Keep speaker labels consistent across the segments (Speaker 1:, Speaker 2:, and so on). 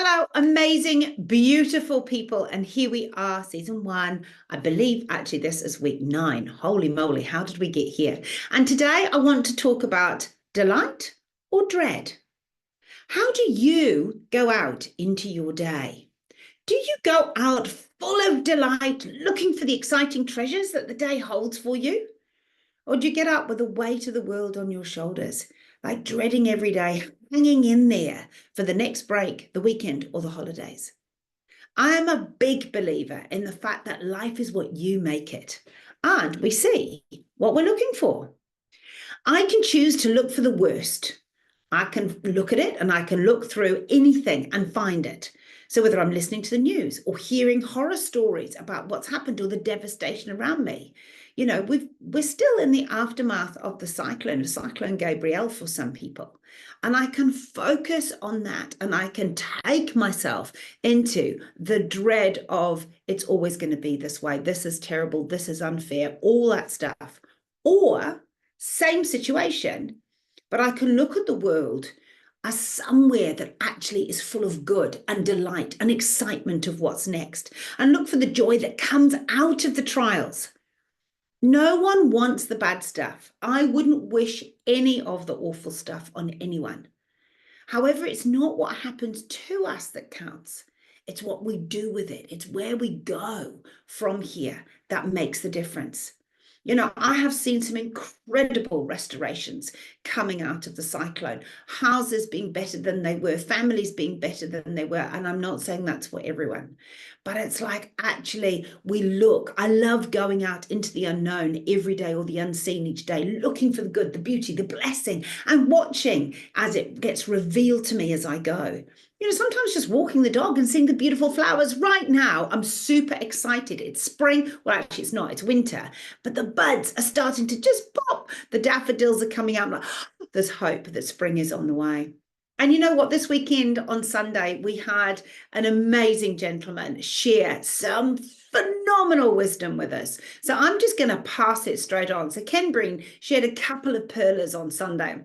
Speaker 1: Hello, amazing, beautiful people. And here we are, season one. I believe actually this is week 9. Holy moly, how did we get here? And today I want to talk about delight or dread. How do you go out into your day? Do you go out full of delight, looking for the exciting treasures that the day holds for you? Or do you get up with the weight of the world on your shoulders, like dreading every day, hanging in there for the next break, the weekend, or the holidays? I am a big believer in the fact that life is what you make it, and we see what we're looking for. I can choose to look for the worst. I can look at it and I can look through anything and find it. So whether I'm listening to the news or hearing horror stories about what's happened or the devastation around me, we're still in the aftermath of the Cyclone Gabrielle for some people. And I can focus on that and I can take myself into the dread of it's always going to be this way. This is terrible. This is unfair, all that stuff. Or same situation, but I can look at the world as somewhere that actually is full of good and delight and excitement of what's next, and look for the joy that comes out of the trials. No one wants the bad stuff. I wouldn't wish any of the awful stuff on anyone. However, it's not what happens to us that counts. It's what we do with it. It's where we go from here that makes the difference. I have seen some incredible restorations coming out of the cyclone, houses being better than they were, families being better than they were. And I'm not saying that's for everyone, but it's like actually I love going out into the unknown every day or the unseen each day, looking for the good, the beauty, the blessing, and watching as it gets revealed to me as I go. Sometimes just walking the dog and seeing the beautiful flowers. Right now, I'm super excited. It's spring. Well, actually, it's not. It's winter. But the buds are starting to just pop. The daffodils are coming out. I'm like, oh, there's hope that spring is on the way. And you know what? This weekend on Sunday, we had an amazing gentleman share some phenomenal wisdom with us. So I'm just going to pass it straight on. So Ken Breen shared a couple of pearlers on Sunday.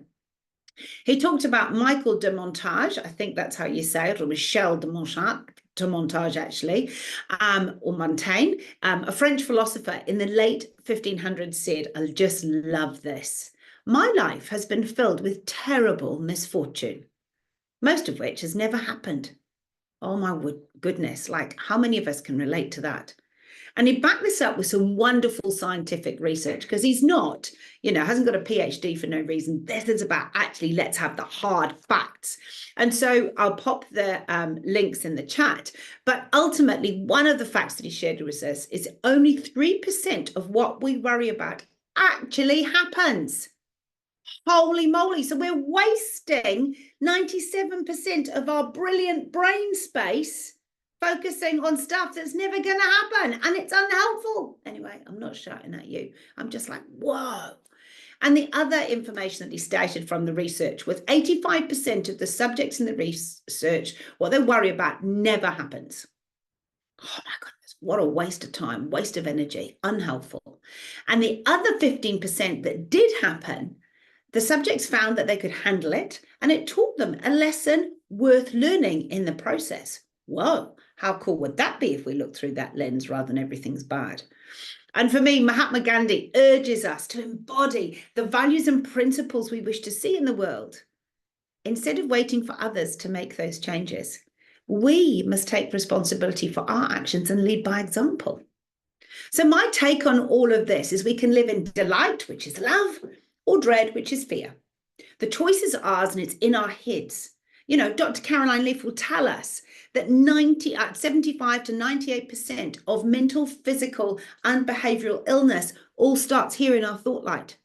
Speaker 1: He talked about Michael de Montage, I think that's how you say it, or Michel de Montage actually, or Montaigne, a French philosopher in the late 1500s said, I just love this. My life has been filled with terrible misfortune, most of which has never happened. Oh my goodness, like how many of us can relate to that? And he backed this up with some wonderful scientific research because he's not, hasn't got a PhD for no reason. This is about actually, let's have the hard facts. And so I'll pop the links in the chat. But ultimately, one of the facts that he shared with us is only 3% of what we worry about actually happens. Holy moly. So we're wasting 97% of our brilliant brain space focusing on stuff that's never going to happen, and it's unhelpful. Anyway, I'm not shouting at you. I'm just like, whoa. And the other information that he stated from the research was 85% of the subjects in the research, what they worry about never happens. Oh my goodness, what a waste of time, waste of energy, unhelpful. And the other 15% that did happen, the subjects found that they could handle it, and it taught them a lesson worth learning in the process. Whoa, how cool would that be if we look through that lens rather than everything's bad? And for me, Mahatma Gandhi urges us to embody the values and principles we wish to see in the world. Instead of waiting for others to make those changes, we must take responsibility for our actions and lead by example. So my take on all of this is we can live in delight, which is love, or dread, which is fear. The choice is ours and it's in our heads. Dr. Caroline Leaf will tell us that 75 to 98% of mental, physical, and behavioral illness all starts here in our thought life.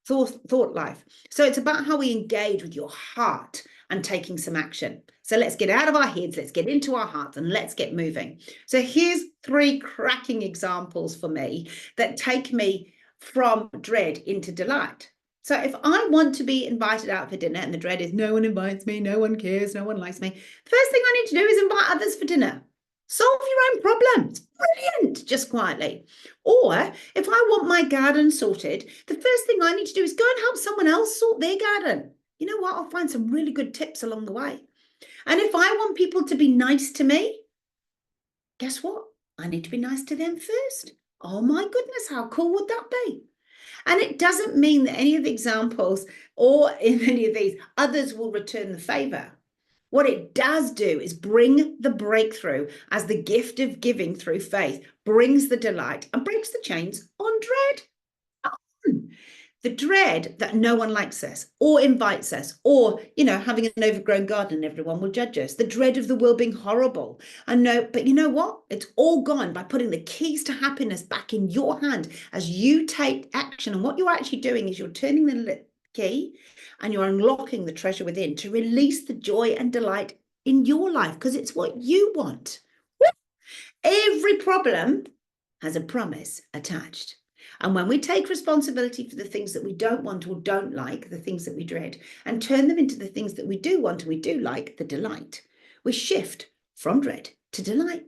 Speaker 1: So it's about how we engage with your heart and taking some action. So let's get out of our heads, let's get into our hearts, and let's get moving. So here's 3 cracking examples for me that take me from dread into delight. So if I want to be invited out for dinner and the dread is no one invites me, no one cares, no one likes me, the first thing I need to do is invite others for dinner. Solve your own problems. Brilliant, just quietly. Or if I want my garden sorted, the first thing I need to do is go and help someone else sort their garden. You know what? I'll find some really good tips along the way. And if I want people to be nice to me, guess what? I need to be nice to them first. Oh my goodness, how cool would that be? And it doesn't mean that any of the examples or in any of these others will return the favor. What it does do is bring the breakthrough as the gift of giving through faith, brings the delight and breaks the chains on dread. The dread that no one likes us or invites us, or, having an overgrown garden, everyone will judge us. The dread of the world being horrible. And no, but you know what? It's all gone by putting the keys to happiness back in your hand as you take action. And what you're actually doing is you're turning the key and you're unlocking the treasure within to release the joy and delight in your life because it's what you want. Every problem has a promise attached. And when we take responsibility for the things that we don't want or don't like, the things that we dread, and turn them into the things that we do want and we do like, the delight, we shift from dread to delight.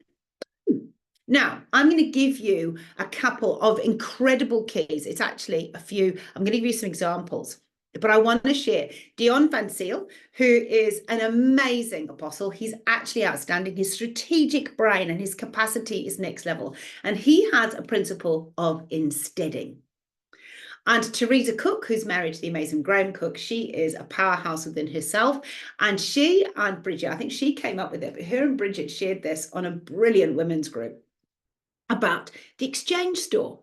Speaker 1: Now, I'm going to give you a couple of incredible keys. It's actually a few. I'm going to give you some examples. But I want to share Dion Van Seal, who is an amazing apostle. He's actually outstanding. His strategic brain and his capacity is next level. And he has a principle of insteading. And Teresa Cook, who's married to the amazing Graham Cook, she is a powerhouse within herself. And she and Bridget, I think she came up with it, but her and Bridget shared this on a brilliant women's group about the exchange store.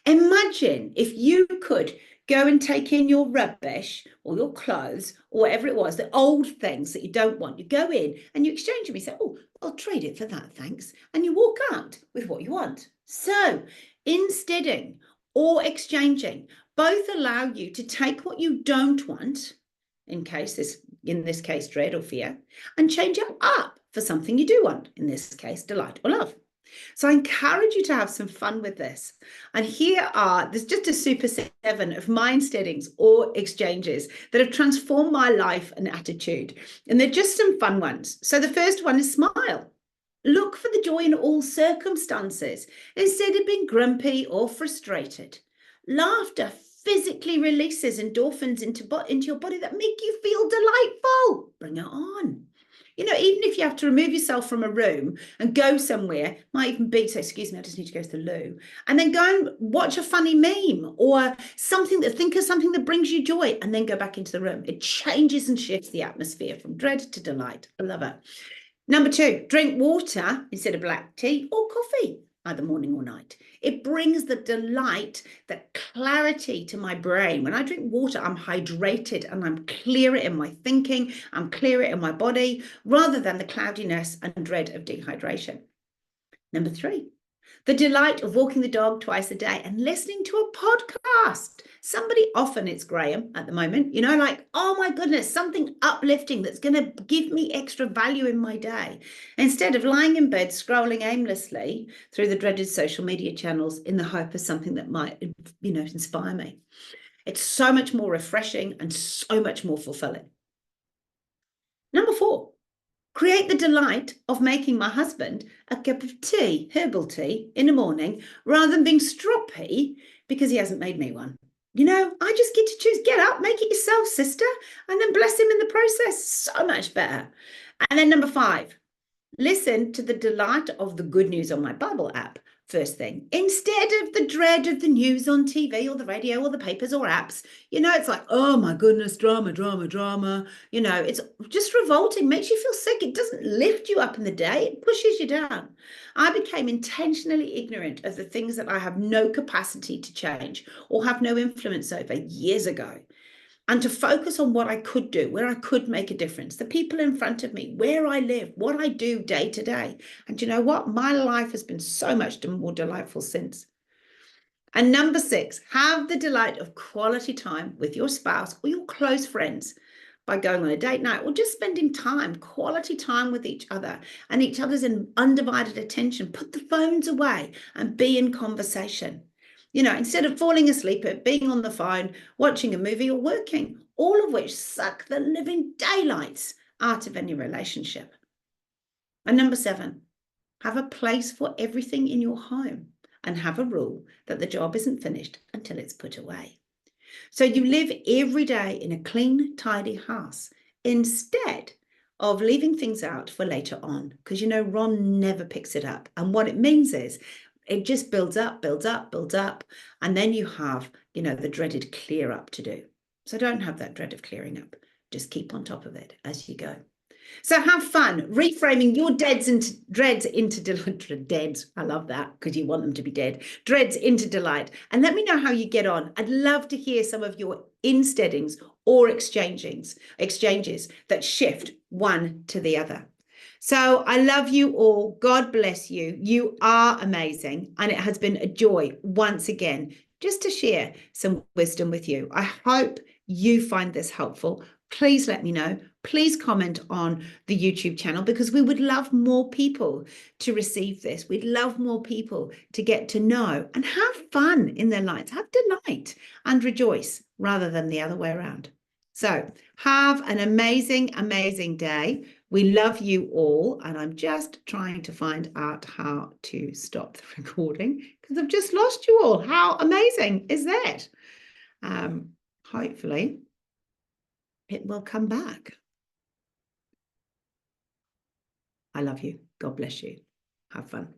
Speaker 1: Imagine if you could go and take in your rubbish or your clothes or whatever it was, the old things that you don't want. You go in and you exchange them. You say, oh, I'll trade it for that, thanks. And you walk out with what you want. So insteading or exchanging both allow you to take what you don't want, in this case, dread or fear, and change it up for something you do want, in this case, delight or love. So I encourage you to have some fun with this. And there's just a super 7 of mind steadings or exchanges that have transformed my life and attitude. And they're just some fun ones. So the first one is smile. Look for the joy in all circumstances instead of being grumpy or frustrated. Laughter physically releases endorphins into your body that make you feel delightful. Bring it on. Even if you have to remove yourself from a room and go somewhere, might even be, so excuse me, I just need to go to the loo, and then go and watch a funny meme or think of something that brings you joy and then go back into the room. It changes and shifts the atmosphere from dread to delight. I love it. Number 2, drink water instead of black tea or coffee, either morning or night. It brings the delight, the clarity to my brain. When I drink water, I'm hydrated and I'm clearer in my thinking, I'm clearer in my body, rather than the cloudiness and dread of dehydration. Number 3, the delight of walking the dog twice a day and listening to a podcast. Often it's Graham at the moment, like, oh my goodness, something uplifting that's going to give me extra value in my day. Instead of lying in bed, scrolling aimlessly through the dreaded social media channels in the hope of something that might, inspire me. It's so much more refreshing and so much more fulfilling. Number 4, create the delight of making my husband a cup of tea, herbal tea, in the morning, rather than being stroppy because he hasn't made me one. I just get to choose. Get up, make it yourself, sister, and then bless him in the process. So much better. And then number 5, listen to the delight of the good news on my Bible app first thing, instead of the dread of the news on TV or the radio or the papers or apps. It's like, oh my goodness, drama, drama, drama. It's just revolting, makes you feel sick. It doesn't lift you up in the day, it pushes you down. I became intentionally ignorant of the things that I have no capacity to change or have no influence over years ago. And to focus on what I could do, where I could make a difference, the people in front of me, where I live, what I do day to day. And you know what? My life has been so much more delightful since. And number 6, have the delight of quality time with your spouse or your close friends by going on a date night or just spending quality time with each other and each other's undivided attention. Put the phones away and be in conversation. Instead of falling asleep at being on the phone, watching a movie or working, all of which suck the living daylights out of any relationship. And number 7, have a place for everything in your home and have a rule that the job isn't finished until it's put away. So you live every day in a clean, tidy house instead of leaving things out for later on, because Ron never picks it up. And what it means is it just builds up, builds up, builds up. And then you have, the dreaded clear up to do. So don't have that dread of clearing up. Just keep on top of it as you go. So have fun reframing your dreads into delight. I love that, because you want them to be dead. Dreads into delight. And let me know how you get on. I'd love to hear some of your insteadings or exchanges that shift one to the other. So I love you all. God bless you. You are amazing. And it has been a joy once again just to share some wisdom with you. I hope you find this helpful. Please let me know. Please comment on the YouTube channel, because we would love more people to receive this. We'd love more people to get to know and have fun in their lives, have delight and rejoice, rather than the other way around. So have an amazing, amazing day. We love you all. And I'm just trying to find out how to stop the recording, because I've just lost you all. How amazing is that? Hopefully it will come back. I love you. God bless you. Have fun.